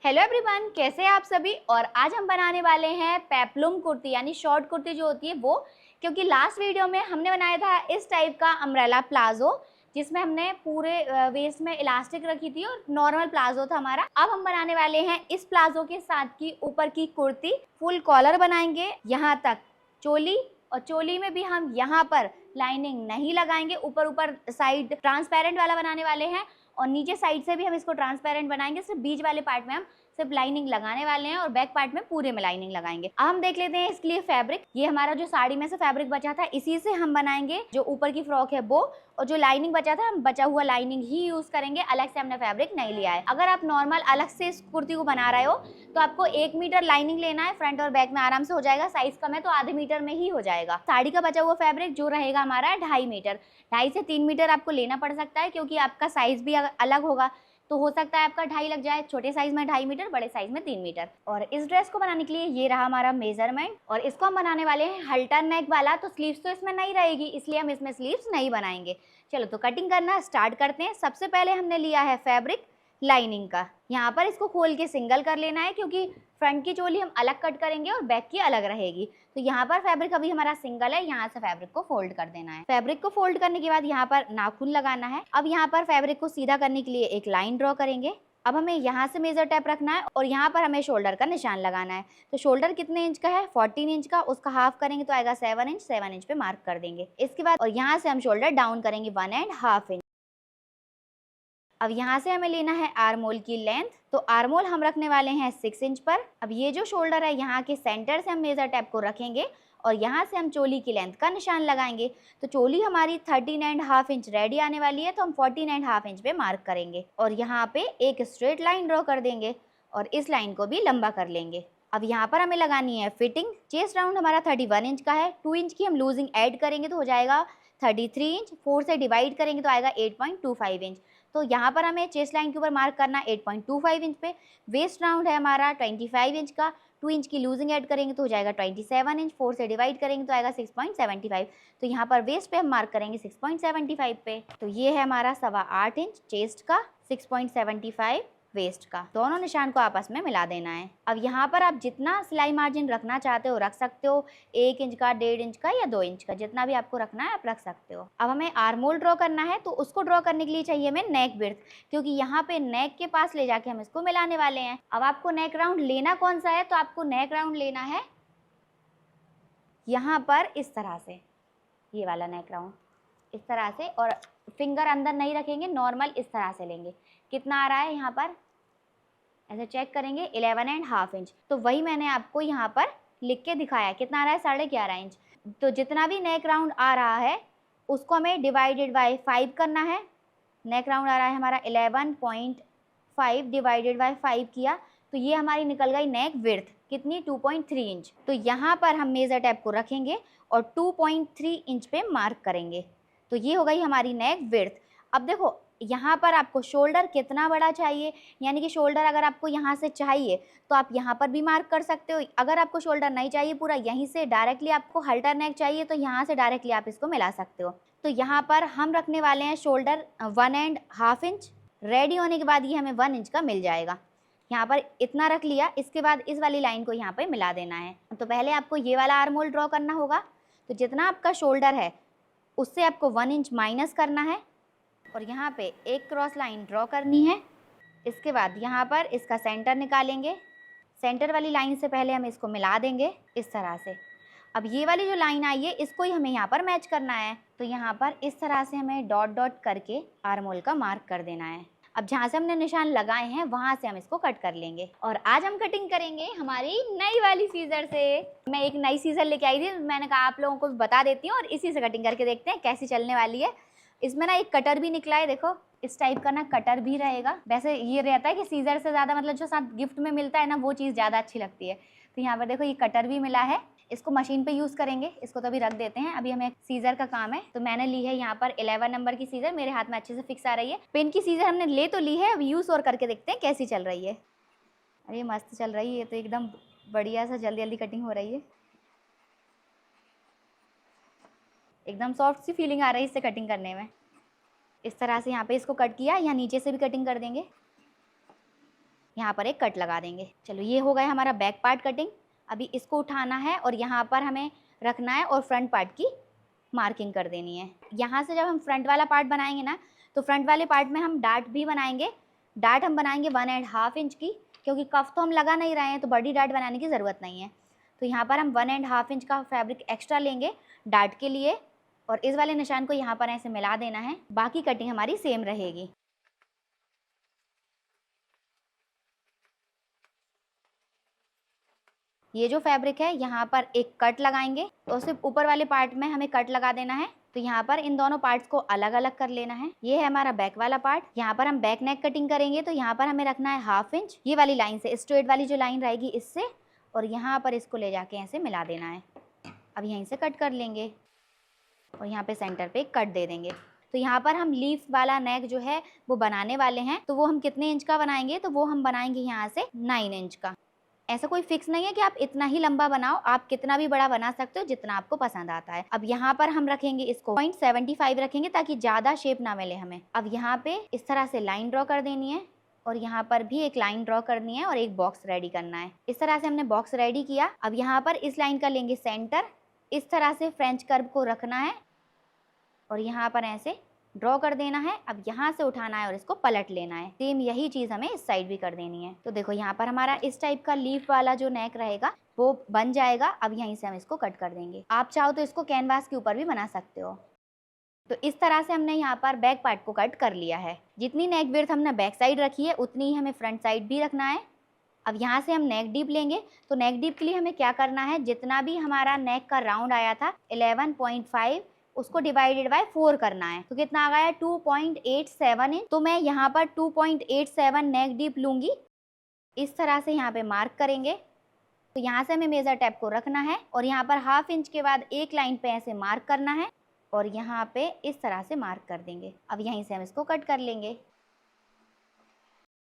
Hello everyone, कैसे हैं आप सभी। और आज हम बनाने वाले हैं पेप्लुम कुर्ती यानी शॉर्ट कुर्ती जो होती है वो। क्योंकि लास्ट वीडियो में हमने बनाया था इस टाइप का अम्ब्रेला प्लाजो जिसमें हमने पूरे वेस्ट में इलास्टिक रखी थी और नॉर्मल प्लाजो था हमारा। अब हम बनाने वाले हैं इस प्लाजो के साथ की ऊपर की कुर्ती। फुल कॉलर बनाएंगे यहाँ तक चोली, और चोली में भी हम यहाँ पर लाइनिंग नहीं लगाएंगे, ऊपर ऊपर साइड ट्रांसपेरेंट वाला बनाने वाले हैं और नीचे साइड से भी हम इसको ट्रांसपेरेंट बनाएंगे। सिर्फ बीच वाले पार्ट में हम सिर्फ लाइनिंग लगाने वाले हैं और बैक पार्ट में पूरे में लाइनिंग लगाएंगे। अब हम देख लेते हैं इसके लिए फैब्रिक। ये हमारा जो साड़ी में से फैब्रिक बचा था इसी से हम बनाएंगे जो ऊपर की फ्रॉक है वो, और जो लाइनिंग बचा था हम बचा हुआ लाइनिंग ही यूज करेंगे, अलग से हमने फैब्रिक नहीं लिया है। अगर आप नॉर्मल अलग से इस कुर्ती को बना रहे हो तो आपको 1 मीटर लाइनिंग लेना है, फ्रंट और बैक में आराम से हो जाएगा। साइज कम है तो आधे मीटर में ही हो जाएगा। साड़ी का बचा हुआ फैब्रिक जो रहेगा हमारा 2.5 मीटर, 2.5 से 3 मीटर आपको लेना पड़ सकता है क्योंकि आपका साइज भी अलग होगा। तो हो सकता है आपका 2.5 लग जाए, छोटे साइज में 2.5 मीटर, बड़े साइज में 3 मीटर। और इस ड्रेस को बनाने के लिए ये रहा हमारा मेजरमेंट, और इसको हम बनाने वाले हैं हल्टर नेक वाला। तो स्लीव्स तो इसमें नहीं रहेगी, इसलिए हम इसमें स्लीव्स नहीं बनाएंगे। चलो तो कटिंग करना स्टार्ट करते हैं। सबसे पहले हमने लिया है फैब्रिक लाइनिंग का। यहाँ पर इसको खोल के सिंगल कर लेना है क्योंकि फ्रंट की चोली हम अलग कट करेंगे और बैक की अलग रहेगी। तो यहाँ पर फैब्रिक अभी हमारा सिंगल है, यहाँ से फैब्रिक को फोल्ड कर देना है। फैब्रिक को फोल्ड करने के बाद यहाँ पर नाखून लगाना है। अब यहाँ पर फैब्रिक को सीधा करने के लिए एक लाइन ड्रॉ करेंगे। अब हमें यहाँ से मेजर टेप रखना है और यहाँ पर हमें शोल्डर का निशान लगाना है। तो शोल्डर कितने इंच का है, 14 इंच का, उसका हाफ करेंगे तो आएगा 7 इंच। 7 इंच पे मार्क कर देंगे। इसके बाद और यहाँ से हम शोल्डर डाउन करेंगे 1.5 इंच। अब यहाँ से हमें लेना है आर्मोल की लेंथ। तो आर्मोल हम रखने वाले हैं 6 इंच पर। अब ये जो शोल्डर है यहाँ के सेंटर से हम मेजर टेप को रखेंगे और यहाँ से हम चोली की लेंथ का निशान लगाएंगे। तो चोली हमारी 13.5 इंच रेडी आने वाली है, तो हम 14.5 इंच पे मार्क करेंगे और यहाँ पे एक स्ट्रेट लाइन ड्रॉ कर देंगे और इस लाइन को भी लंबा कर लेंगे। अब यहाँ पर हमें लगानी है फिटिंग। चेस्ट राउंड हमारा 31 इंच का है, 2 इंच की हम लूजिंग ऐड करेंगे तो हो जाएगा 33 इंच। 4 से डिवाइड करेंगे तो आएगा 8.25 इंच। तो यहाँ पर हमें चेस्ट लाइन के ऊपर मार्क करना 8.25 इंच पे। वेस्ट राउंड है हमारा 25 इंच का, 2 इंच की लूजिंग ऐड करेंगे तो हो जाएगा 27 इंच। 4 से डिवाइड करेंगे तो आएगा 6.75। तो यहाँ पर वेस्ट पे हम मार्क करेंगे 6.75 पे। तो ये है हमारा 8.25 इंच चेस्ट का, 6.75 वेस्ट का। दोनों निशान को आपस में मिला देना है। अब यहाँ पर आप जितना सिलाई मार्जिन रखना चाहते हो रख सकते हो, 1 इंच का, 1.5 इंच का या 2 इंच का, जितना भी आपको रखना है आप रख सकते हो। अब हमें आर्मोल ड्रॉ करना है, तो उसको ड्रॉ करने के लिए चाहिए हमें नेक विड्थ, क्योंकि यहाँ पे नेक के पास ले जाके हम इसको मिलाने वाले हैं। अब आपको नेक राउंड लेना कौन सा है, तो आपको नेक राउंड लेना है यहाँ पर इस तरह से, ये वाला नेक राउंड इस तरह से, और फिंगर अंदर नहीं रखेंगे, नॉर्मल इस तरह से लेंगे। कितना आ रहा है यहाँ पर ऐसे चेक करेंगे 11.5 इंच। तो वही मैंने आपको यहाँ पर लिख के दिखाया, कितना आ रहा है 11.5 इंच। तो जितना भी नेक राउंड आ रहा है उसको हमें डिवाइडेड बाय 5 करना है। नेक राउंड आ रहा है हमारा 11.5 डिवाइडेड बाय 5 किया तो ये हमारी निकल गई नेक विड्थ कितनी, 2.3 इंच। तो यहाँ पर हम मेजर टेप को रखेंगे और 2.3 इंच पे मार्क करेंगे। तो ये हो गई हमारी नेक विड्थ। अब देखो यहाँ पर आपको शोल्डर कितना बड़ा चाहिए, यानी कि शोल्डर अगर आपको यहाँ से चाहिए तो आप यहाँ पर भी मार्क कर सकते हो। अगर आपको शोल्डर नहीं चाहिए पूरा, यहीं से डायरेक्टली आपको हल्टर नेक चाहिए तो यहाँ से डायरेक्टली आप इसको मिला सकते हो। तो यहाँ पर हम रखने वाले हैं शोल्डर 1.5 इंच। रेडी होने के बाद ये हमें 1 इंच का मिल जाएगा। यहाँ पर इतना रख लिया, इसके बाद इस वाली लाइन को यहाँ पे मिला देना है। तो पहले आपको ये वाला आर्मोल ड्रॉ करना होगा। तो जितना आपका शोल्डर है उससे आपको 1 इंच माइनस करना है और यहाँ पे एक क्रॉस लाइन ड्रॉ करनी है। इसके बाद यहाँ पर इसका सेंटर निकालेंगे। सेंटर वाली लाइन से पहले हम इसको मिला देंगे इस तरह से। अब ये वाली जो लाइन आई है इसको ही हमें यहाँ पर मैच करना है। तो यहाँ पर इस तरह से हमें डॉट डॉट करके आर्मोल का मार्क कर देना है। अब जहाँ से हमने निशान लगाए हैं वहाँ से हम इसको कट कर लेंगे। और आज हम कटिंग करेंगे हमारी नई वाली सीजर से। मैं एक नई सीजर लेके आई थी, मैंने कहा आप लोगों को बता देती हूँ और इसी से कटिंग करके देखते हैं कैसी चलने वाली है। इसमें ना एक कटर भी निकला है, देखो इस टाइप का ना कटर भी रहेगा। वैसे ये रहता है कि सीजर से ज़्यादा मतलब जो साथ गिफ्ट में मिलता है ना वो चीज़ ज़्यादा अच्छी लगती है। तो यहाँ पर देखो ये कटर भी मिला है, इसको मशीन पे यूज़ करेंगे। इसको तो अभी रख देते हैं, अभी हमें सीजर का काम है। तो मैंने ली है यहाँ पर 11 नंबर की सीजर, मेरे हाथ में अच्छे से फिक्स आ रही है। पेन की सीजर हमने ले तो ली है, अब यूज़ और करके देखते हैं कैसी चल रही है। अरे मस्त चल रही है, तो एकदम बढ़िया सा जल्दी जल्दी कटिंग हो रही है, एकदम सॉफ्ट सी फीलिंग आ रही है इससे कटिंग करने में। इस तरह से यहाँ पे इसको कट किया, यहाँ नीचे से भी कटिंग कर देंगे। यहाँ पर एक कट लगा देंगे। चलो ये हो गया हमारा बैक पार्ट कटिंग। अभी इसको उठाना है और यहाँ पर हमें रखना है और फ्रंट पार्ट की मार्किंग कर देनी है। यहाँ से जब हम फ्रंट वाला पार्ट बनाएंगे ना, तो फ्रंट वाले पार्ट में हम डाट भी बनाएंगे। डाट हम बनाएंगे 1.5 इंच की, क्योंकि कफ तो हम लगा नहीं रहे हैं तो बड़ी डाट बनाने की ज़रूरत नहीं है। तो यहाँ पर हम 1.5 इंच का फैब्रिक एक्स्ट्रा लेंगे डाट के लिए, और इस वाले निशान को यहाँ पर ऐसे मिला देना है। बाकी कटिंग हमारी सेम रहेगी। ये जो फैब्रिक है यहाँ पर एक कट लगाएंगे, तो सिर्फ ऊपर वाले पार्ट में हमें कट लगा देना है। तो यहाँ पर इन दोनों पार्ट्स को अलग अलग कर लेना है। ये है हमारा बैक वाला पार्ट। यहाँ पर हम बैक नेक कटिंग करेंगे, तो यहाँ पर हमें रखना है 1/2 इंच। ये वाली लाइन से, स्ट्रेट वाली जो लाइन रहेगी इससे, और यहाँ पर इसको ले जाके ऐसे मिला देना है। अब यहीं से कट कर लेंगे और यहाँ पे सेंटर पे कट दे देंगे। तो यहाँ पर हम लीफ वाला नेक जो है वो बनाने वाले हैं। तो वो हम कितने इंच का बनाएंगे, तो वो हम बनाएंगे यहाँ से 9 इंच का। ऐसा कोई फिक्स नहीं है कि आप इतना ही लंबा बनाओ, आप कितना भी बड़ा बना सकते हो जितना आपको पसंद आता है। अब यहाँ पर हम रखेंगे इसको 0.75 रखेंगे, ताकि ज्यादा शेप ना मिले हमें। अब यहाँ पे इस तरह से लाइन ड्रॉ कर देनी है, और यहाँ पर भी एक लाइन ड्रॉ करनी है और एक बॉक्स रेडी करना है। इस तरह से हमने बॉक्स रेडी किया। अब यहाँ पर इस लाइन का लेंगे सेंटर, इस तरह से फ्रेंच कर्व को रखना है और यहाँ पर ऐसे ड्रॉ कर देना है। अब यहाँ से उठाना है और इसको पलट लेना है। सेम यही चीज़ हमें इस साइड भी कर देनी है। तो देखो यहाँ पर हमारा इस टाइप का लीफ वाला जो नेक रहेगा वो बन जाएगा। अब यहीं से हम इसको कट कर देंगे। आप चाहो तो इसको कैनवास के ऊपर भी बना सकते हो। तो इस तरह से हमने यहाँ पर बैक पार्ट को कट कर लिया है। जितनी नेक विड्थ हमने बैक साइड रखी है उतनी ही हमें फ्रंट साइड भी रखना है। अब यहाँ से हम नेक डीप लेंगे। तो नेक डीप के लिए हमें क्या करना है, जितना भी हमारा नेक का राउंड आया था 11.5, उसको डिवाइडेड बाय 4 करना है। तो कितना आ गया, 2.87 इंच। तो मैं यहाँ पर 2.87 नेक डीप लूंगी। इस तरह से यहाँ पे मार्क करेंगे। तो यहाँ से हमें मेजर टेप को रखना है और यहाँ पर 1/2 इंच के बाद एक लाइन पे ऐसे मार्क करना है और यहाँ पे इस तरह से मार्क कर देंगे। अब यहीं से हम इसको कट कर लेंगे।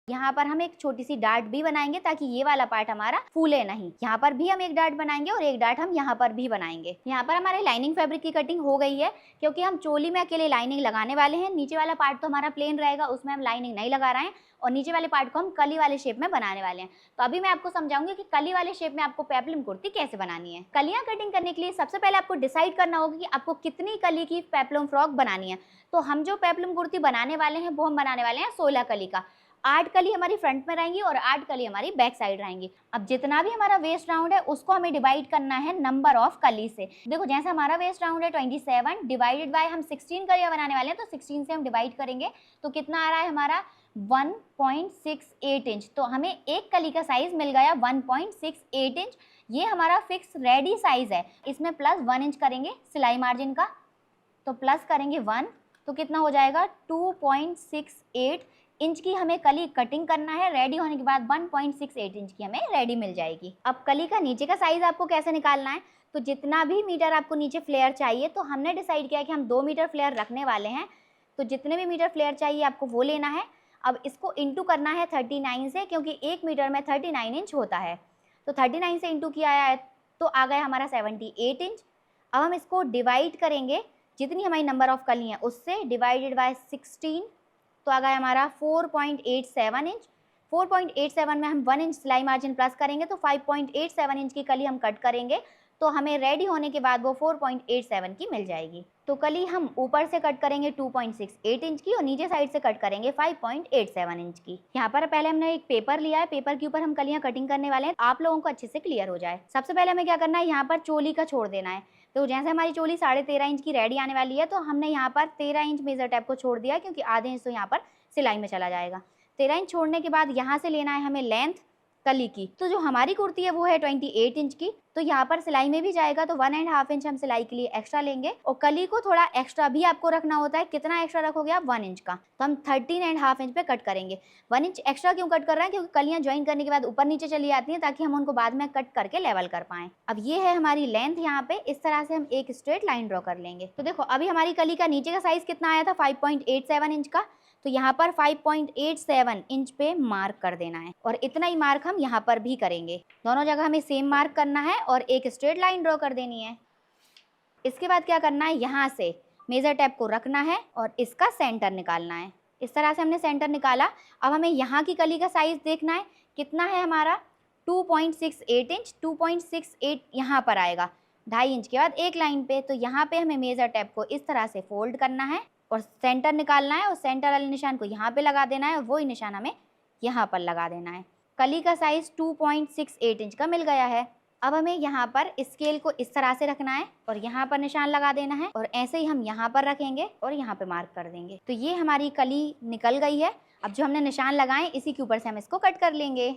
यहाँ पर हम एक छोटी सी डाट भी बनाएंगे ताकि ये वाला पार्ट हमारा फूले नहीं। यहाँ पर भी हम एक डाट बनाएंगे और एक डाट हम यहाँ पर भी बनाएंगे। यहाँ पर हमारे लाइनिंग फैब्रिक की कटिंग हो गई है, क्योंकि हम चोली में अकेले लाइनिंग लगाने वाले हैं। नीचे वाला पार्ट तो हमारा प्लेन रहेगा, उसमें हम लाइनिंग नहीं लगा रहे हैं, और नीचे वाले पार्ट को हम कली वाले शेप में बनाने वाले हैं। तो अभी मैं आपको समझाऊंगी कि कली वाले शेप में आपको पेप्लम कुर्ती कैसे बनानी है। कलियां कटिंग करने के लिए सबसे पहले आपको डिसाइड करना होगा कि आपको कितनी कली की पेप्लम फ्रॉक बनानी है। तो हम जो पेप्लम कुर्ती बनाने वाले हैं वो हम बनाने वाले हैं 16 कली का। 8 कली हमारी फ्रंट में रहेंगी और 8 कली हमारी बैक साइड रहेंगी। अब जितना भी हमारा वेस्ट राउंड है उसको हमें डिवाइड करना है नंबर ऑफ कली से। देखो जैसे हमारा वेस्ट राउंड है 27 डिवाइडेड बाय हम 16 कलियां बनाने वाले हैं, तो 16 से हम डिवाइड करेंगे तो कितना आ रहा है हमारा 1.68 इंच। तो हमें एक कली का साइज मिल गया 1.68 इंच। ये हमारा फिक्स रेडी साइज है। इसमें प्लस 1 इंच करेंगे सिलाई मार्जिन का, तो प्लस करेंगे 1, तो कितना हो जाएगा 2.68 इंच की हमें कली कटिंग करना है। रेडी होने के बाद 1.68 इंच की हमें रेडी मिल जाएगी। अब कली का नीचे का साइज आपको कैसे निकालना है, तो जितना भी मीटर आपको नीचे फ्लेयर चाहिए, तो हमने डिसाइड किया कि हम 2 मीटर फ्लेयर रखने वाले हैं। तो जितने भी मीटर फ्लेयर चाहिए आपको वो लेना है। अब इसको इंटू करना है 39 से, क्योंकि 1 मीटर में 39 इंच होता है। तो 39 से इंटू किया है तो आ गया हमारा 78 इंच। अब हम इसको डिवाइड करेंगे जितनी हमारी नंबर ऑफ कली हैं उससे, डिवाइडेड बाय 16, तो आ गया हमारा 4.87 इंच। 4.87 में हम 1 इंच सिलाई मार्जिन प्लस करेंगे तो 5.87 इंच की कली हम कट करेंगे। तो हमें रेडी होने के बाद वो 4.87 की मिल जाएगी। तो कली हम ऊपर से कट करेंगे 2.68 इंच की और नीचे साइड से कट करेंगे 5.87 इंच की। यहाँ पर पहले हमने एक पेपर लिया है, पेपर के ऊपर हम कलियां कटिंग करने वाले हैं, आप लोगों को अच्छे से क्लियर हो जाए। सबसे पहले हमें क्या करना है, यहाँ पर चोली का छोड़ देना है। तो जैसे हमारी चोली 13.5 इंच की रेडी आने वाली है, तो हमने यहाँ पर 13 इंच मेजर टेप को छोड़ दिया, क्योंकि आधे इंच तो यहाँ पर सिलाई में चला जाएगा। 13 इंच छोड़ने के बाद यहाँ से लेना है हमें लेंथ कली की। तो जो हमारी कुर्ती है वो है 28 इंच की, तो यहाँ पर सिलाई में भी जाएगा, तो 1.5 इंच हम सिलाई के लिए एक्स्ट्रा लेंगे। और कली को थोड़ा एक्स्ट्रा भी आपको रखना होता है। कितना एक्स्ट्रा रखोगे आप, 1 इंच का, तो हम 13.5 इंच पे कट करेंगे। 1 इंच एक्स्ट्रा क्यों कट कर रहे हैं, क्योंकि कलियां ज्वाइन करने के बाद ऊपर नीचे चली जाती हैं, ताकि हम उनको बाद में कट करके लेवल कर पाएं। अब ये है हमारी लेंथ। यहाँ पे इस तरह से हम एक स्ट्रेट लाइन ड्रॉ कर लेंगे। तो देखो अभी हमारी कली का नीचे का साइज कितना आया था, 5.87 इंच का। तो यहाँ पर 5.87 इंच पे मार्क कर देना है, और इतना ही मार्क हम यहाँ पर भी करेंगे। दोनों जगह हमें सेम मार्क करना है और एक स्ट्रेट लाइन ड्रॉ कर देनी है। इसके बाद क्या करना है, यहाँ से मेजर टेप को रखना है और इसका सेंटर निकालना है। इस तरह से हमने सेंटर निकाला। अब हमें यहाँ की कली का साइज देखना है कितना है हमारा 2.68 इंच, 2.68 यहाँ पर आएगा, 2.5 इंच के बाद एक लाइन पे। तो यहाँ पे हमें मेजर टेप को इस तरह से फोल्ड करना है और सेंटर निकालना है और सेंटर वाले निशान को यहाँ पे लगा देना है और वही निशान हमें यहाँ पर लगा देना है। कली का साइज 2.68 इंच का मिल गया है। अब हमें यहाँ पर स्केल को इस तरह से रखना है और यहाँ पर निशान लगा देना है और ऐसे ही हम यहाँ पर रखेंगे और यहाँ पे मार्क कर देंगे। तो ये हमारी कली निकल गई है। अब जो हमने निशान लगाए इसी के ऊपर से हम इसको कट कर लेंगे।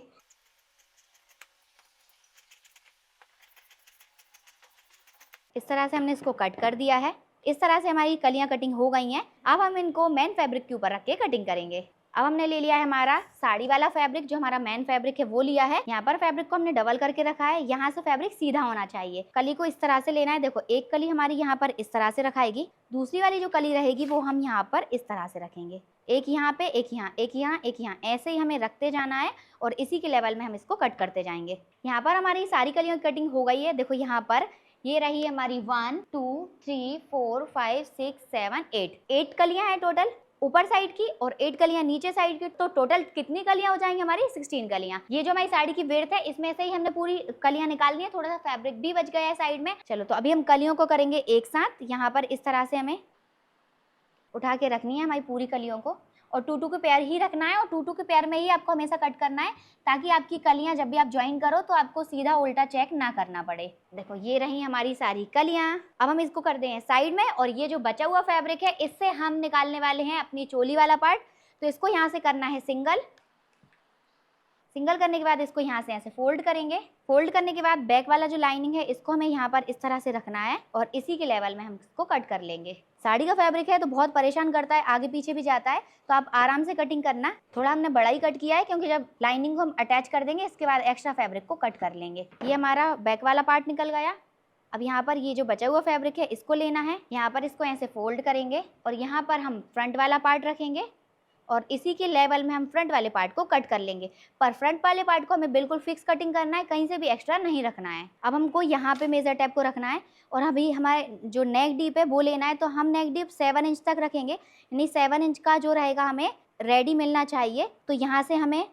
इस तरह से हमने इसको कट कर दिया है। इस तरह से हमारी कलियां कटिंग हो गई हैं। अब हम इनको मेन फैब्रिक के ऊपर रख के कटिंग करेंगे। अब हमने ले लिया है हमारा साड़ी वाला फैब्रिक, जो हमारा मेन फैब्रिक है वो लिया है। यहाँ पर फैब्रिक को हमने डबल करके रखा है। यहाँ से फैब्रिक सीधा होना चाहिए। कली को इस तरह से लेना है। देखो एक कली हमारी यहाँ पर इस तरह से रखाएगी, दूसरी वाली जो कली रहेगी वो हम यहाँ पर इस तरह से रखेंगे। एक यहाँ पे, एक यहाँ, एक यहाँ, एक यहाँ, ऐसे ही हमें रखते जाना है और इसी के लेवल में हम इसको कट करते जाएंगे। यहाँ पर हमारी सारी कलियों की कटिंग हो गई है। देखो यहाँ पर ये रही हमारी 1 2 3 4 5 6 7 8 कलियां हैं टोटल ऊपर साइड की और 8 कलियां नीचे साइड की। तो टोटल कितनी कलियां हो जाएंगी हमारी 16 कलियां। ये जो हमारी साड़ी की विड्थ है इसमें से ही हमने पूरी कलियां निकालनी है। थोड़ा सा फैब्रिक भी बच गया है साइड में। चलो तो अभी हम कलियों को करेंगे एक साथ। यहाँ पर इस तरह से हमें उठा के रखनी है हमारी पूरी कलियों को और 2 2 के पेयर ही रखना है और 2 2 के पेयर में ही आपको हमेशा कट करना है ताकि आपकी कलियां जब भी आप ज्वाइन करो तो आपको सीधा उल्टा चेक ना करना पड़े। देखो ये रही हमारी सारी कलियां। अब हम इसको कर दें साइड में और ये जो बचा हुआ फैब्रिक है इससे हम निकालने वाले हैं अपनी चोली वाला पार्ट। तो इसको यहाँ से करना है सिंगल करने के बाद इसको यहाँ से ऐसे फोल्ड करेंगे। फोल्ड करने के बाद बैक वाला जो लाइनिंग है इसको हमें यहाँ पर इस तरह से रखना है और इसी के लेवल में हम इसको कट कर लेंगे। साड़ी का फैब्रिक है तो बहुत परेशान करता है, आगे पीछे भी जाता है, तो आप आराम से कटिंग करना। थोड़ा हमने बड़ा ही कट किया है क्योंकि जब लाइनिंग को हम अटैच कर देंगे इसके बाद एक्स्ट्रा फैब्रिक को कट कर लेंगे। ये हमारा बैक वाला पार्ट निकल गया। अब यहाँ पर ये जो बचा हुआ फैब्रिक है इसको लेना है। यहाँ पर इसको ऐसे फोल्ड करेंगे और यहाँ पर हम फ्रंट वाला पार्ट रखेंगे और इसी के लेवल में हम फ्रंट वाले पार्ट को कट कर लेंगे। पर फ्रंट वाले पार्ट को हमें बिल्कुल फिक्स कटिंग करना है, कहीं से भी एक्स्ट्रा नहीं रखना है। अब हमको यहाँ पे मेजर टेप को रखना है और अभी हमारे जो नेक डीप है वो लेना है। तो हम नेक डीप 7 इंच तक रखेंगे, यानी 7 इंच का जो रहेगा हमें रेडी मिलना चाहिए। तो यहाँ से हमें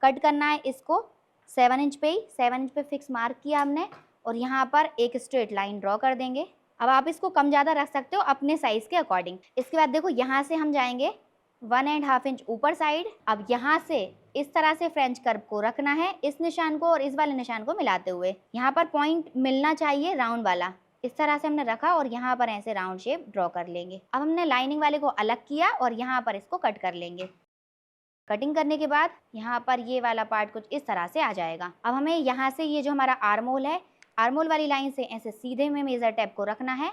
कट करना है इसको 7 इंच पे ही। 7 इंच पे फिक्स मार्क किया हमने और यहाँ पर एक स्ट्रेट लाइन ड्रॉ कर देंगे। अब आप इसको कम ज़्यादा रख सकते हो अपने साइज़ के अकॉर्डिंग। इसके बाद देखो यहाँ से हम जाएंगे 1.5 इंच ऊपर साइड। अब यहाँ से इस तरह से फ्रेंच कर्व को रखना है, इस निशान को और इस वाले निशान को मिलाते हुए। यहाँ पर पॉइंट मिलना चाहिए राउंड वाला। इस तरह से हमने रखा और यहाँ पर ऐसे राउंड शेप ड्रॉ कर लेंगे। अब हमने लाइनिंग वाले को अलग किया और यहाँ पर इसको कट कर लेंगे। कटिंग करने के बाद यहाँ पर ये वाला पार्ट कुछ इस तरह से आ जाएगा। अब हमें यहाँ से ये जो हमारा आर्मोल है, आर्मोल वाली लाइन से ऐसे सीधे में मेजर टेप को रखना है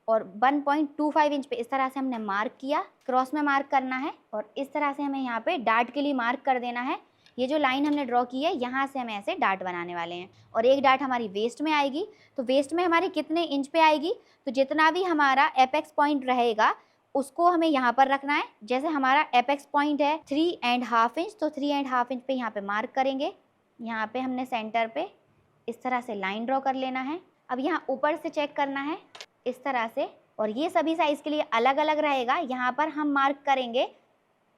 और 1.25 इंच पे इस तरह से हमने मार्क किया। क्रॉस में मार्क करना है और इस तरह से हमें यहाँ पे डार्ट के लिए मार्क कर देना है। ये जो लाइन हमने ड्रॉ की है यहाँ से हम ऐसे डार्ट बनाने वाले हैं और एक डार्ट हमारी वेस्ट में आएगी। तो वेस्ट में हमारी कितने इंच पे आएगी, तो जितना भी हमारा एपेक्स पॉइंट रहेगा उसको हमें यहाँ पर रखना है। जैसे हमारा एपेक्स पॉइंट है 3.5 इंच, तो 3.5 इंच पे यहाँ पे मार्क करेंगे। यहाँ पे हमने सेंटर पे इस तरह से लाइन ड्रॉ कर लेना है। अब यहाँ ऊपर से चेक करना है इस तरह से और ये सभी साइज़ के लिए अलग अलग रहेगा। यहाँ पर हम मार्क करेंगे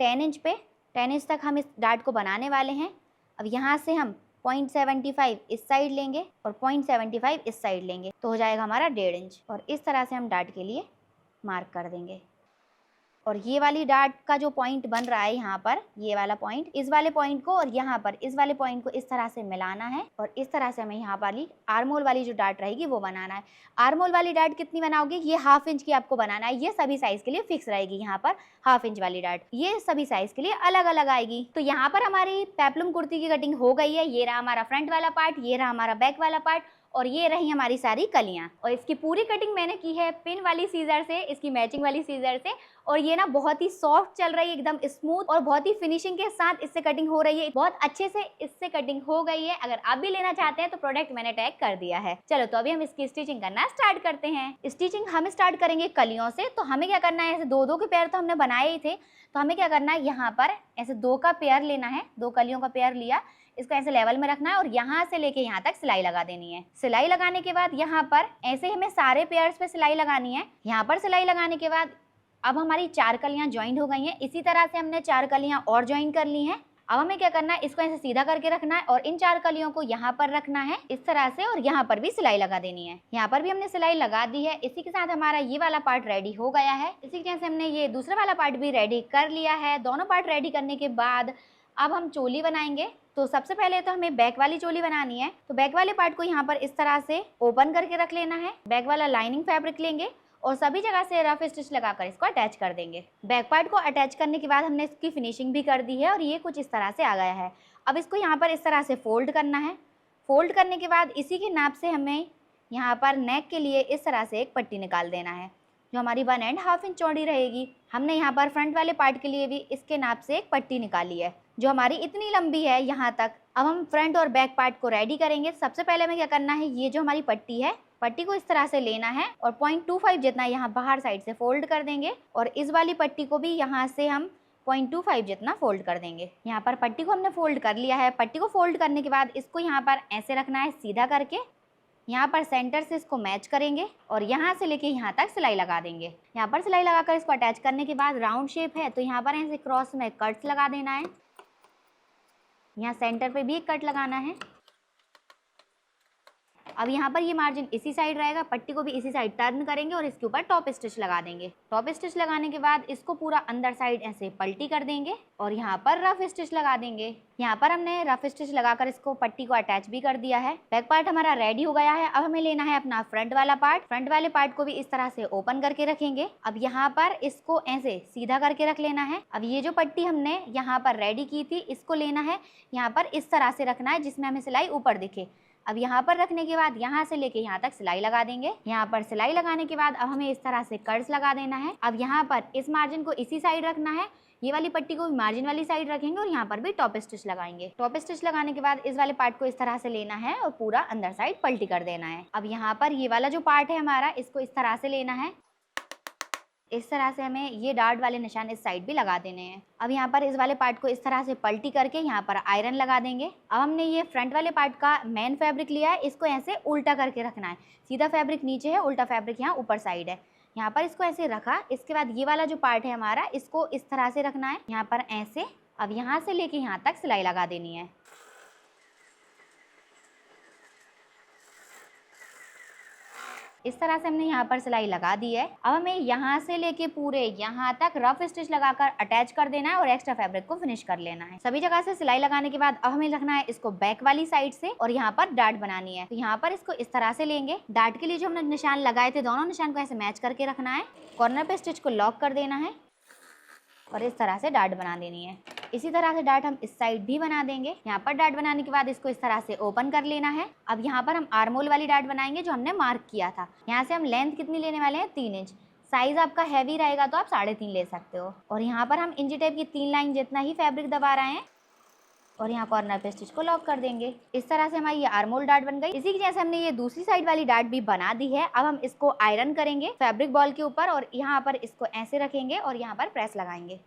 10 इंच पे। 10 इंच तक हम इस डार्ट को बनाने वाले हैं। अब यहाँ से हम 0.75 इस साइड लेंगे और 0.75 इस साइड लेंगे तो हो जाएगा हमारा 1.5 इंच और इस तरह से हम डार्ट के लिए मार्क कर देंगे। और ये वाली डार्ट का जो पॉइंट बन रहा है यहाँ पर, ये वाला पॉइंट, इस वाले पॉइंट को और यहाँ पर इस वाले पॉइंट को इस तरह से मिलाना है और इस तरह से हमें यहाँ वाली आर्मोल वाली जो डार्ट रहेगी वो बनाना है। आर्मोल वाली डार्ट कितनी बनाओगे, ये 1/2 इंच की आपको बनाना है। ये सभी साइज के लिए फिक्स रहेगी। यहाँ पर 1/2 इंच वाली डार्ट ये सभी साइज के लिए अलग अलग आएगी। तो यहाँ पर हमारी पेप्लम कुर्ती की कटिंग हो गई है। ये रहा हमारा फ्रंट वाला पार्ट, ये रहा हमारा बैक वाला पार्ट और ये रही हमारी सारी कलियां। और इसकी पूरी कटिंग मैंने की है पिन वाली सीजर से, इसकी मैचिंग वाली सीजर से। और ये ना बहुत ही सॉफ्ट चल रही है, एकदम स्मूथ और बहुत ही फिनिशिंग के साथ इससे कटिंग हो रही है। बहुत अच्छे से इससे कटिंग हो गई है। अगर आप भी लेना चाहते हैं तो प्रोडक्ट मैंने टैग कर दिया है। चलो तो अभी हम इसकी स्टिचिंग करना स्टार्ट करते हैं। स्टिचिंग हम स्टार्ट करेंगे कलियों से। तो हमें क्या करना है, ऐसे 2-2 के पेयर तो हमने बनाए ही थे, तो हमें क्या करना है, यहाँ पर ऐसे 2 का पेयर लेना है। 2 कलियों का पेयर लिया, इसको ऐसे लेवल में रखना है और यहाँ से लेके यहाँ तक सिलाई लगा देनी है। सिलाई लगाने के बाद यहाँ पर ऐसे हमें सारे पेयर्स पे सिलाई लगानी है। यहाँ पर सिलाई लगाने के बाद अब हमारी 4 कलियाँ ज्वाइन हो गई हैं। इसी तरह से हमने 4 कलियाँ और ज्वाइन कर ली हैं। अब हमें क्या करना है, इसको ऐसे सीधा करके रखना है और इन 4 कलियों को यहाँ पर रखना है इस तरह से, और यहाँ पर भी सिलाई लगा देनी है। यहाँ पर भी हमने सिलाई लगा दी है। इसी के साथ हमारा ये वाला पार्ट रेडी हो गया है। इसी के जैसे हमने ये दूसरा वाला पार्ट भी रेडी कर लिया है। दोनों पार्ट रेडी करने के बाद अब हम चोली बनाएंगे। तो सबसे पहले तो हमें बैक वाली चोली बनानी है। तो बैक वाले पार्ट को यहाँ पर इस तरह से ओपन करके रख लेना है। बैक वाला लाइनिंग फैब्रिक लेंगे और सभी जगह से रफ स्टिच लगाकर इसको अटैच कर देंगे। बैक पार्ट को अटैच करने के बाद हमने इसकी फिनिशिंग भी कर दी है और ये कुछ इस तरह से आ गया है। अब इसको यहाँ पर इस तरह से फोल्ड करना है। फोल्ड करने के बाद इसी के नाप से हमें यहाँ पर नेक के लिए इस तरह से एक पट्टी निकाल देना है जो हमारी 1.5 इंच चौड़ी रहेगी। हमने यहाँ पर फ्रंट वाले पार्ट के लिए भी इसके नाप से एक पट्टी निकाली है जो हमारी इतनी लंबी है यहाँ तक। अब हम फ्रंट और बैक पार्ट को रेडी करेंगे। सबसे पहले हमें क्या करना है, ये जो हमारी पट्टी है, पट्टी को इस तरह से लेना है और 0.25 जितना यहाँ बाहर साइड से फोल्ड कर देंगे और इस वाली पट्टी को भी यहाँ से हम 0.25 जितना फोल्ड कर देंगे। यहाँ पर पट्टी को हमने फोल्ड कर लिया है। पट्टी को फोल्ड करने के बाद इसको यहाँ पर ऐसे रखना है सीधा करके। यहाँ पर सेंटर से इसको मैच करेंगे और यहाँ से लेके यहाँ तक सिलाई लगा देंगे। यहाँ पर सिलाई लगाकर इसको अटैच करने के बाद राउंड शेप है तो यहाँ पर ऐसे क्रॉस में कट्स लगा देना है। यहाँ सेंटर पे भी एक कट लगाना है। अब यहाँ पर ये मार्जिन इसी साइड रहेगा, पट्टी को भी इसी साइड टर्न करेंगे और इसके ऊपर टॉप स्टिच लगा देंगे। टॉप स्टिच लगाने के बाद इसको पूरा अंदर साइड ऐसे पलटी कर देंगे और यहाँ पर रफ स्टिच लगा देंगे। यहाँ पर हमने रफ स्टिच लगाकर इसको पट्टी को अटैच भी कर दिया है। बैक पार्ट हमारा रेडी हो गया है। अब हमें लेना है अपना फ्रंट वाला पार्ट। फ्रंट वाले पार्ट को भी इस तरह से ओपन करके रखेंगे। अब यहाँ पर इसको ऐसे सीधा करके रख लेना है। अब ये जो पट्टी हमने यहाँ पर रेडी की थी इसको लेना है, यहाँ पर इस तरह से रखना है जिसमें हमें सिलाई ऊपर दिखे। अब यहाँ पर रखने के बाद यहाँ से लेके यहाँ तक सिलाई लगा देंगे। यहाँ पर सिलाई लगाने के बाद अब हमें इस तरह से कर्व्स लगा देना है। अब यहाँ पर इस मार्जिन को इसी साइड रखना है, ये वाली पट्टी को भी मार्जिन वाली साइड रखेंगे और यहाँ पर भी टॉप स्टिच लगाएंगे। टॉप स्टिच लगाने के बाद इस वाले पार्ट को इस तरह से लेना है और पूरा अंदर साइड पलटी कर देना है। अब यहाँ पर ये वाला जो पार्ट है हमारा, इसको इस तरह से लेना है। इस तरह से हमें ये डार्ट वाले निशान इस साइड भी लगा देने हैं। अब यहाँ पर इस वाले पार्ट को इस तरह से पलटी करके यहाँ पर आयरन लगा देंगे। अब हमने ये फ्रंट वाले पार्ट का मेन फैब्रिक लिया है, इसको ऐसे उल्टा करके रखना है। सीधा फैब्रिक नीचे है, उल्टा फैब्रिक यहाँ ऊपर साइड है। यहाँ पर इसको ऐसे रखा। इसके बाद ये वाला जो पार्ट है हमारा, इसको इस तरह से रखना है यहाँ पर ऐसे। अब यहाँ से लेके यहाँ तक सिलाई लगा देनी है। इस तरह से हमने यहाँ पर सिलाई लगा दी है। अब हमें यहाँ से लेके पूरे यहाँ तक रफ स्टिच लगाकर अटैच कर देना है और एक्स्ट्रा फैब्रिक को फिनिश कर लेना है। सभी जगह से सिलाई लगाने के बाद अब हमें रखना है इसको बैक वाली साइड से और यहाँ पर डार्ट बनानी है। तो यहाँ पर इसको इस तरह से लेंगे। डार्ट के लिए जो हमने निशान लगाए थे, दोनों निशान को ऐसे मैच करके रखना है। कॉर्नर पे स्टिच को लॉक कर देना है और इस तरह से डार्ट बना देनी है। इसी तरह से डार्ट हम इस साइड भी बना देंगे। यहाँ पर डार्ट बनाने के बाद इसको इस तरह से ओपन कर लेना है। अब यहाँ पर हम आर्मोल वाली डार्ट बनाएंगे जो हमने मार्क किया था। यहाँ से हम लेंथ कितनी लेने वाले हैं, 3 इंच। साइज आपका हैवी रहेगा तो आप 3.5 ले सकते हो। और यहाँ पर हम इंची टेप की 3 लाइन जितना ही फैब्रिक दबा रहे हैं और यहाँ कॉर्नर पे स्टिच को लॉक कर देंगे। इस तरह से हमारी ये आर्मोल डार्ट बन गई। इसी की जैसे हमने ये दूसरी साइड वाली डार्ट भी बना दी है। अब हम इसको आयरन करेंगे फैब्रिक बॉल के ऊपर और यहाँ पर इसको ऐसे रखेंगे और यहाँ पर प्रेस लगाएंगे।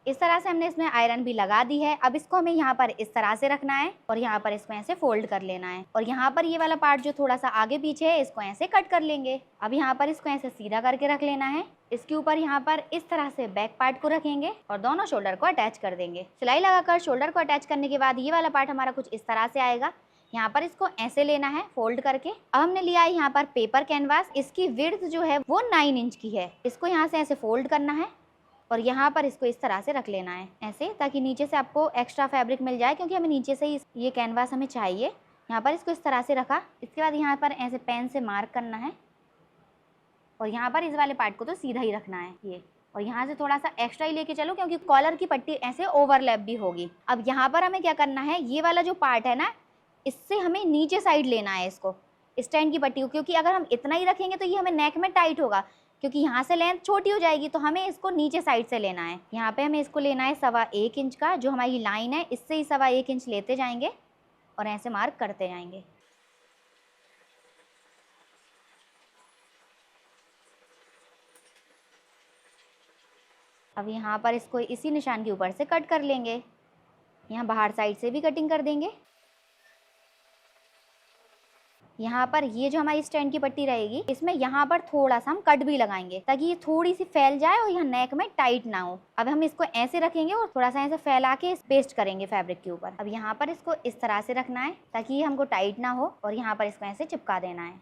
इस तरह से हमने इसमें आयरन भी लगा दी है। अब इसको हमें यहाँ पर इस तरह से रखना है और यहाँ पर इसको ऐसे फोल्ड कर लेना है और यहाँ पर ये वाला पार्ट जो थोड़ा सा आगे पीछे है इसको ऐसे कट कर लेंगे। अब यहाँ पर इसको ऐसे सीधा करके रख लेना है। इसके ऊपर यहाँ पर इस तरह से बैक पार्ट को रखेंगे और दोनों शोल्डर को अटैच कर देंगे। सिलाई लगाकर शोल्डर को अटैच करने के बाद ये वाला पार्ट हमारा कुछ इस तरह से आएगा। यहाँ पर इसको ऐसे लेना है फोल्ड करके। अब हमने लिया है यहाँ पर पेपर कैनवास। इसकी विड्थ जो है वो 9 इंच की है। इसको यहाँ से ऐसे फोल्ड करना है और यहाँ पर इसको इस तरह से रख लेना है ऐसे, ताकि नीचे से आपको एक्स्ट्रा फैब्रिक मिल जाए, क्योंकि हमें नीचे से ही ये कैनवास हमें चाहिए। यहाँ पर इसको इस तरह से रखा। इसके बाद यहाँ पर ऐसे पेन से मार्क करना है और यहाँ पर इस वाले पार्ट को तो सीधा ही रखना है ये, और यहाँ से थोड़ा सा एक्स्ट्रा ही लेके चलो क्योंकि कॉलर की पट्टी ऐसे ओवरलैप भी होगी। अब यहाँ पर हमें क्या करना है, ये वाला जो पार्ट है ना, इससे हमें नीचे साइड लेना है इसको, स्टैंड की पट्टी को, क्योंकि अगर हम इतना ही रखेंगे तो ये हमें नेक में टाइट होगा, क्योंकि यहाँ से लेंथ छोटी हो जाएगी। तो हमें इसको नीचे साइड से लेना है। यहाँ पे हमें इसको लेना है 1.25 इंच का, जो हमारी लाइन है इससे ही 1.25 इंच लेते जाएंगे और ऐसे मार्क करते जाएंगे। अब यहाँ पर इसको इसी निशान के ऊपर से कट कर लेंगे। यहाँ बाहर साइड से भी कटिंग कर देंगे। यहाँ पर ये जो हमारी स्टैंड की पट्टी रहेगी, इसमें यहाँ पर थोड़ा सा हम कट भी लगाएंगे ताकि ये थोड़ी सी फैल जाए और यहाँ नेक में टाइट ना हो। अब हम इसको ऐसे रखेंगे और थोड़ा सा ऐसे फैला के पेस्ट करेंगे फैब्रिक के ऊपर। अब यहाँ पर इसको इस तरह से रखना है ताकि ये हमको टाइट ना हो और यहाँ पर इसको ऐसे चिपका देना है।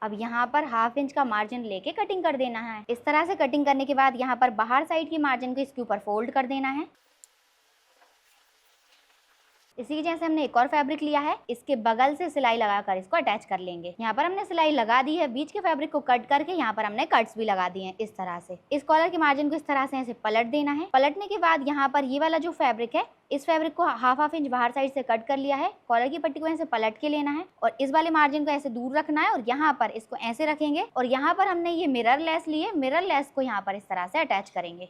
अब यहाँ पर 1/2 इंच का मार्जिन लेके कटिंग कर देना है। इस तरह से कटिंग करने के बाद यहाँ पर बाहर साइड की मार्जिन को इसके ऊपर फोल्ड कर देना है। इसी के जैसे हमने एक और फैब्रिक लिया है, इसके बगल से सिलाई लगाकर इसको अटैच कर लेंगे। यहाँ पर हमने सिलाई लगा दी है, बीच के फैब्रिक को कट करके यहाँ पर हमने कट्स भी लगा दिए हैं इस तरह से। इस कॉलर के मार्जिन को इस तरह से ऐसे पलट देना है। पलटने के बाद यहाँ पर ये वाला जो फैब्रिक है, इस फैब्रिक को 1/2 इंच बाहर साइड से कट कर लिया है। कॉलर की पट्टी को ऐसे पलट के लेना है और इस वाले मार्जिन को ऐसे दूर रखना है और यहाँ पर इसको ऐसे रखेंगे और यहाँ पर हमने ये मिरर लेस ली है, मिरर लेस को यहाँ पर इस तरह से अटैच करेंगे।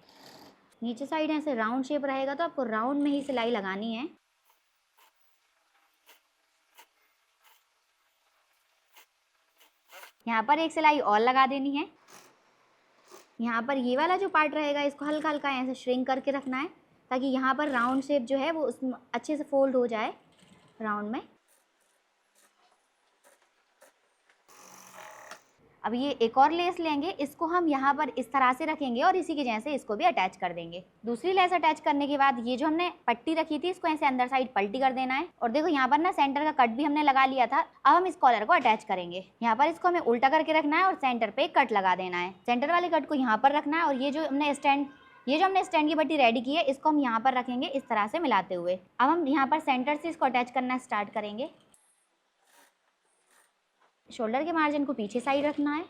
नीचे साइड ऐसे राउंड शेप रहेगा तो आपको राउंड में ही सिलाई लगानी है। यहाँ पर एक सिलाई और लगा देनी है। यहाँ पर ये वाला जो पार्ट रहेगा इसको हल्का हल्का ऐसे श्रिंक करके रखना है ताकि यहाँ पर राउंड शेप जो है वो उसमें अच्छे से फोल्ड हो जाए राउंड में। अब ये एक और लेस लेंगे, इसको हम यहाँ पर इस तरह से रखेंगे और इसी के जैसे इसको भी अटैच कर देंगे। दूसरी लेस अटैच करने के बाद ये जो हमने पट्टी रखी थी इसको ऐसे अंदर साइड पलटी कर देना है और देखो यहाँ पर ना सेंटर का कट भी हमने लगा लिया था। अब हम इस कॉलर को अटैच करेंगे। यहाँ पर इसको हमें उल्टा करके रखना है और सेंटर पे कट लगा देना है। सेंटर वाले कट को यहाँ पर रखना है और ये जो हमने स्टैंड की पट्टी रेडी की है इसको हम यहाँ पर रखेंगे इस तरह से मिलाते हुए। अब हम यहाँ पर सेंटर से इसको अटैच करना स्टार्ट करेंगे। शोल्डर के मार्जिन को पीछे साइड रखना है।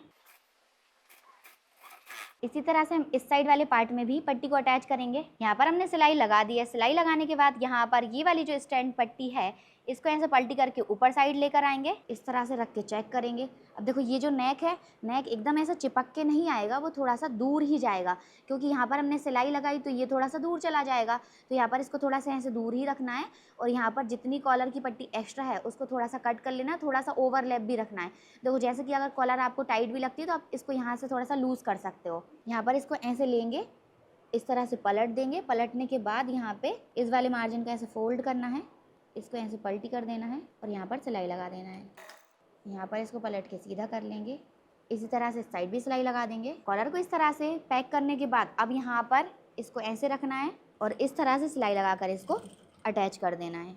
इसी तरह से हम इस साइड वाले पार्ट में भी पट्टी को अटैच करेंगे। यहाँ पर हमने सिलाई लगा दी है। सिलाई लगाने के बाद यहाँ पर ये वाली जो स्टैंड पट्टी है इसको ऐसे पलटी करके ऊपर साइड लेकर आएंगे, इस तरह से रख के चेक करेंगे। अब देखो ये जो नेक है, नेक एकदम ऐसा चिपक के नहीं आएगा, वो थोड़ा सा दूर ही जाएगा क्योंकि यहाँ पर हमने सिलाई लगाई तो ये थोड़ा सा दूर चला जाएगा। तो यहाँ पर इसको थोड़ा सा ऐसे दूर ही रखना है और यहाँ पर जितनी कॉलर की पट्टी एक्स्ट्रा है उसको थोड़ा सा कट कर लेना है, थोड़ा सा ओवरलैप भी रखना है। देखो जैसे कि अगर कॉलर आपको टाइट भी लगती है तो आप इसको यहाँ से थोड़ा सा लूज़ कर सकते हो। यहाँ पर इसको ऐसे लेंगे, इस तरह से पलट देंगे। पलटने के बाद यहाँ पे इस वाले मार्जिन को ऐसे फोल्ड करना है, इसको ऐसे पलटी कर देना है और यहाँ पर सिलाई लगा देना है। यहाँ पर इसको पलट के सीधा कर लेंगे। इसी तरह से साइड भी सिलाई लगा देंगे। कॉलर को इस तरह से पैक करने के बाद अब यहाँ पर इसको ऐसे रखना है और इस तरह से सिलाई लगाकर इसको अटैच कर देना है।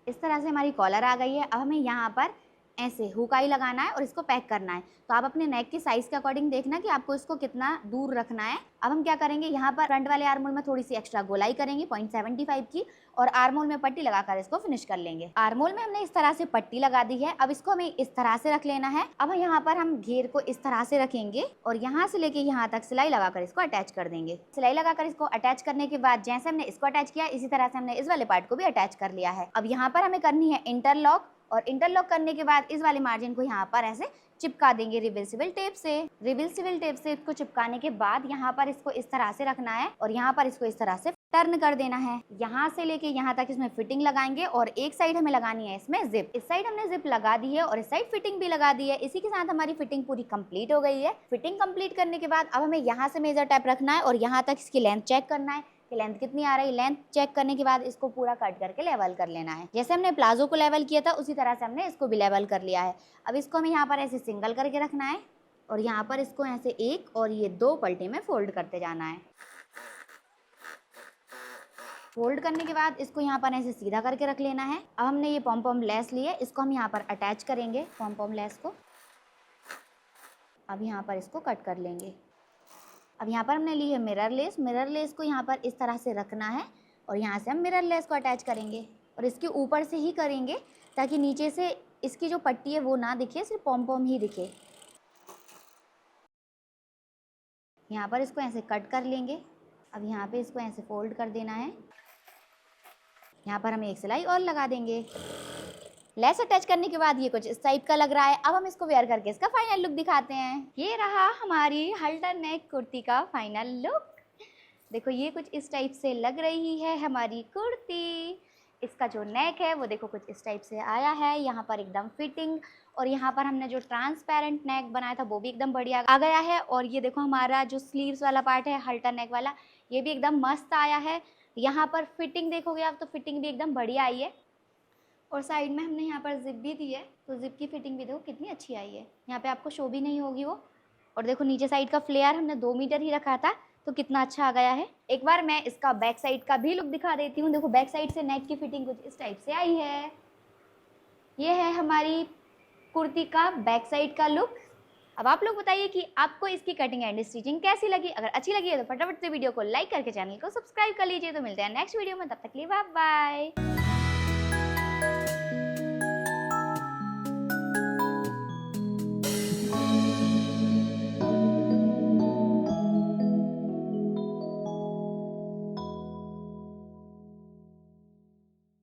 इस तरह से हमारी कॉलर आ गई है। अब हमें यहाँ पर ऐसे हुकाई लगाना है और इसको पैक करना है। तो आप अपने नेक की साइज़ के अकॉर्डिंग देखना कि आपको इसको कितना दूर रखना है। अब हम क्या करेंगे, यहाँ पर फ्रंट वाले आर्म होल में थोड़ी सी एक्स्ट्रा गोलाई करेंगे 0.75 की और आर्म होल में पट्टी लगाकर इसको फिनिश कर लेंगे। आर्म होल में हमने इस तरह से पट्टी लगा दी है। अब इसको हमें इस तरह से रख लेना है। अब यहाँ पर हम घेर को इस तरह से रखेंगे और यहाँ से लेके यहाँ तक सिलाई लगाकर इसको अटैच कर देंगे। सिलाई लगाकर इसको अटैच करने के बाद जैसे हमने इसको अटैच किया इसी तरह से हमने इस वाले पार्ट को भी अटैच कर लिया है। अब यहाँ पर हमें करनी है इंटरलॉक और इंटरलॉक करने के बाद इस वाले मार्जिन को यहाँ पर ऐसे चिपका देंगे रिवर्सिबल टेप से। रिवर्सिबल टेप से इसको चिपकाने के बाद यहाँ पर इसको इस तरह से रखना है और यहाँ पर इसको इस तरह से टर्न कर देना है। यहाँ से लेके यहाँ तक इसमें फिटिंग लगाएंगे और एक साइड हमें लगानी है इसमें जिप। इस साइड हमने जिप लगा दी है और इस साइड फिटिंग भी लगा दी है। इसी के साथ हमारी फिटिंग पूरी कंप्लीट हो गई है। फिटिंग कंप्लीट करने के बाद अब हमें यहाँ से मेजर टेप रखना है और यहाँ तक इसकी लेंथ चेक करना है कि लेंथ कितनी आ रही है। लेंथ चेक करने के बाद इसको पूरा कट करके लेवल कर लेना है। जैसे हमने प्लाजो को लेवल किया था उसी तरह से हमने इसको भी लेवल कर लिया है। अब इसको हमें यहाँ पर ऐसे सिंगल करके रखना है और यहाँ पर इसको ऐसे एक और ये 2 पलटे में फोल्ड करते जाना है। फोल्ड करने के बाद इसको यहाँ पर ऐसे सीधा करके रख लेना है। अब हमने ये पॉम पॉम लेस ली है, इसको हम यहाँ पर अटैच करेंगे पॉम पॉम लेस को। अब यहाँ पर इसको कट कर लेंगे। अब यहाँ पर हमने ली है मिरर लेस। मिरर लेस को यहाँ पर इस तरह से रखना है और यहाँ से हम मिरर लेस को अटैच करेंगे और इसके ऊपर से ही करेंगे ताकि नीचे से इसकी जो पट्टी है वो ना दिखे, सिर्फ पॉम पॉम ही दिखे। यहाँ पर इसको ऐसे कट कर लेंगे। अब यहाँ पे इसको ऐसे फोल्ड कर देना है। यहाँ पर हम एक सिलाई और लगा देंगे। लेस अटैच करने के बाद ये कुछ इस टाइप का लग रहा है। अब हम इसको वेयर करके इसका फाइनल लुक दिखाते हैं। ये रहा हमारी हल्टर नेक कुर्ती का फाइनल लुक। देखो ये कुछ इस टाइप से लग रही है हमारी कुर्ती। इसका जो नेक है वो देखो कुछ इस टाइप से आया है। यहाँ पर एकदम फिटिंग और यहाँ पर हमने जो ट्रांसपेरेंट नेक बनाया था वो भी एकदम बढ़िया आ गया है। और ये देखो हमारा जो स्लीव्स वाला पार्ट है हल्टर नेक वाला, ये भी एकदम मस्त आया है। यहाँ पर फिटिंग देखोगे आप तो फिटिंग भी एकदम बढ़िया आई है। और साइड में हमने यहाँ पर जिप भी दी है, तो जिप की फिटिंग भी देखो कितनी अच्छी आई है। यहाँ पे आपको शो भी नहीं होगी वो। और देखो नीचे साइड का फ्लेयर हमने 2 मीटर ही रखा था, तो कितना अच्छा आ गया है। एक बार मैं इसका बैक साइड का भी लुक दिखा देती हूँ। देखो बैक साइड से नेक की फिटिंग कुछ इस टाइप से आई है। ये है हमारी कुर्ती का बैक साइड का लुक। अब आप लोग बताइए कि आपको इसकी कटिंग एंड स्टिचिंग कैसी लगी। अगर अच्छी लगी है तो फटाफट से वीडियो को लाइक करके चैनल को सब्सक्राइब कर लीजिए। तो मिलते हैं नेक्स्ट वीडियो में, तब तक के लिए बाय बाय।